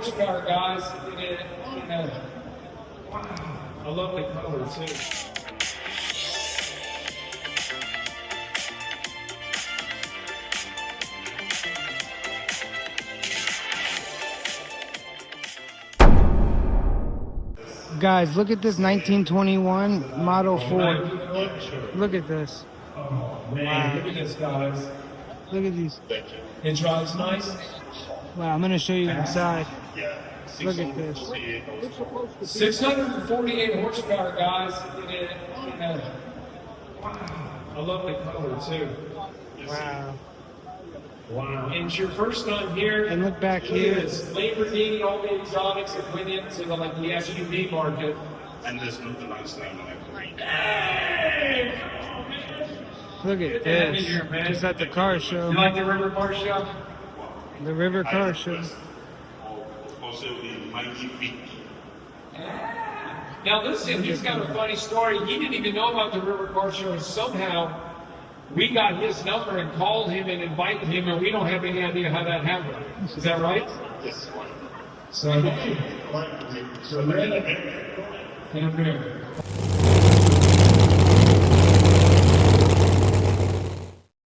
Horsepower, guys. Wow, a lovely color too. Guys, look at this 1921 Model 4. Look at this. Oh man, look at this, guys. Look at these. It drives nice. Wow, I'm going to show you inside. Look at this. 648 horsepower, guys. Wow, a lovely color too. Wow. Wow. And it's your first time here. And look back here. It's Lamborghini, all the exotics that went into the SUV market. And there's nothing nice thing like Hey! Look at this. Just at the car show. You like the River Car Show? The River Car Show. Also the mighty feet. Now listen, he's got a funny story. He didn't even know about the River Car Show, and somehow we got his number and called him and invited him, and we don't have any idea how that happened. Is that right? Yes. So, So, Come here.